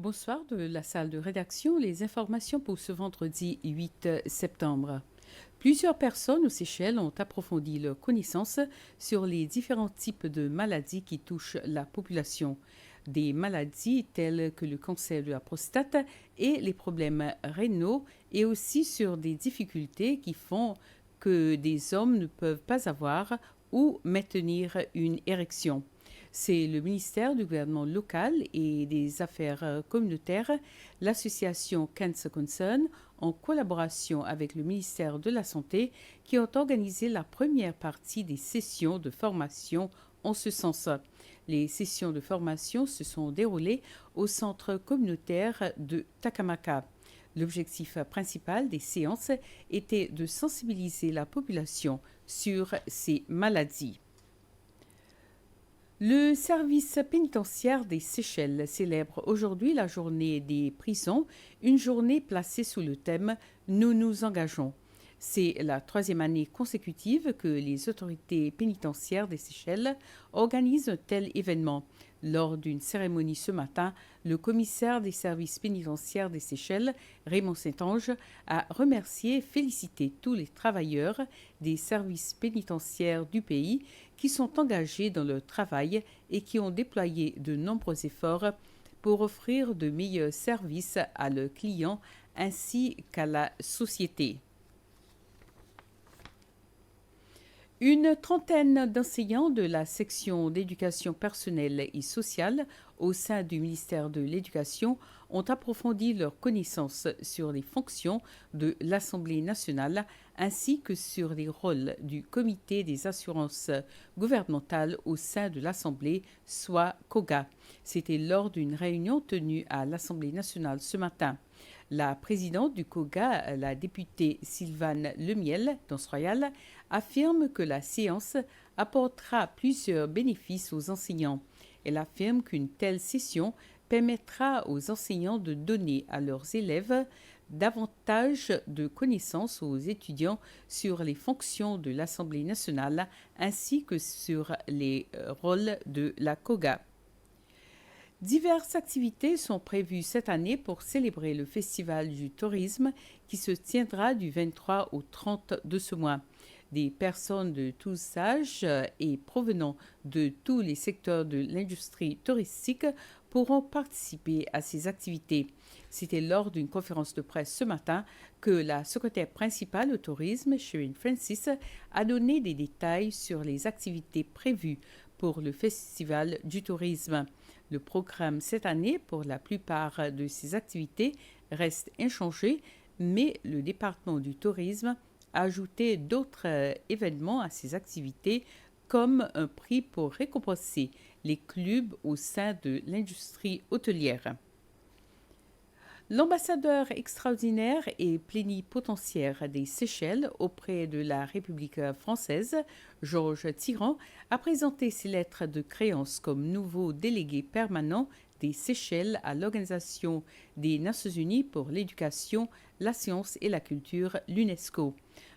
Bonsoir de la salle de rédaction. Les informations pour ce vendredi 8 septembre. Plusieurs personnes aux Seychelles ont approfondi leurs connaissances sur les différents types de maladies qui touchent la population. Des maladies telles que le cancer de la prostate et les problèmes rénaux, et aussi sur des difficultés qui font que des hommes ne peuvent pas avoir ou maintenir une érection. C'est le ministère du gouvernement local et des affaires communautaires, l'association Cancer Concern, en collaboration avec le ministère de la Santé, qui ont organisé la première partie des sessions de formation en ce sens. Les sessions de formation se sont déroulées au centre communautaire de Takamaka. L'objectif principal des séances était de sensibiliser la population sur ces maladies. Le service pénitentiaire des Seychelles célèbre aujourd'hui la journée des prisons, une journée placée sous le thème « Nous nous engageons ». C'est la troisième année consécutive que les autorités pénitentiaires des Seychelles organisent un tel événement. Lors d'une cérémonie ce matin, le commissaire des services pénitentiaires des Seychelles, Raymond Saint-Ange, a remercié et félicité tous les travailleurs des services pénitentiaires du pays qui sont engagés dans leur travail et qui ont déployé de nombreux efforts pour offrir de meilleurs services à leurs clients ainsi qu'à la société. Une trentaine d'enseignants de la section d'éducation personnelle et sociale au sein du ministère de l'Éducation ont approfondi leurs connaissances sur les fonctions de l'Assemblée nationale ainsi que sur les rôles du comité des assurances gouvernementales au sein de l'Assemblée, soit COGA. C'était lors d'une réunion tenue à l'Assemblée nationale ce matin. La présidente du COGA, la députée Sylvane Lemiel, Danse Royale, affirme que la séance apportera plusieurs bénéfices aux enseignants. Elle affirme qu'une telle session permettra aux enseignants de donner à leurs élèves davantage de connaissances aux étudiants sur les fonctions de l'Assemblée nationale ainsi que sur les rôles de la COGA. Diverses activités sont prévues cette année pour célébrer le Festival du tourisme qui se tiendra du 23 au 30 de ce mois. Des personnes de tous âges et provenant de tous les secteurs de l'industrie touristique pourront participer à ces activités. C'était lors d'une conférence de presse ce matin que la secrétaire principale au tourisme, Sherin Francis, a donné des détails sur les activités prévues pour le Festival du tourisme. Le programme cette année, pour la plupart de ces activités, reste inchangé, mais le département du tourisme a ajouté d'autres événements à ces activités, comme un prix pour récompenser les clubs au sein de l'industrie hôtelière. L'ambassadeur extraordinaire et plénipotentiaire des Seychelles auprès de la République française, Georges Tirant, a présenté ses lettres de créance comme nouveau délégué permanent des Seychelles à l'Organisation des Nations Unies pour l'éducation, la science et la culture, l'UNESCO.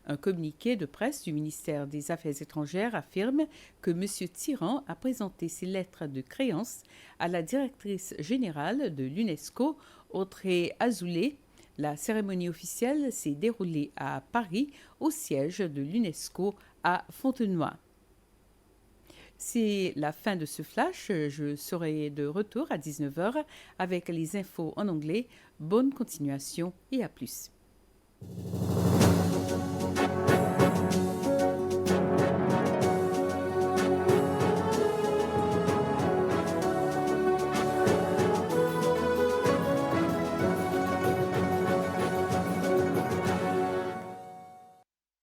Un communiqué de presse du ministère des Affaires étrangères affirme que M. Tirant a présenté ses lettres de créance à la directrice générale de l'UNESCO, Audrey Azoulay. La cérémonie officielle s'est déroulée à Paris, au siège de l'UNESCO à Fontenoy. C'est la fin de ce flash. Je serai de retour à 19h avec les infos en anglais. Bonne continuation et à plus.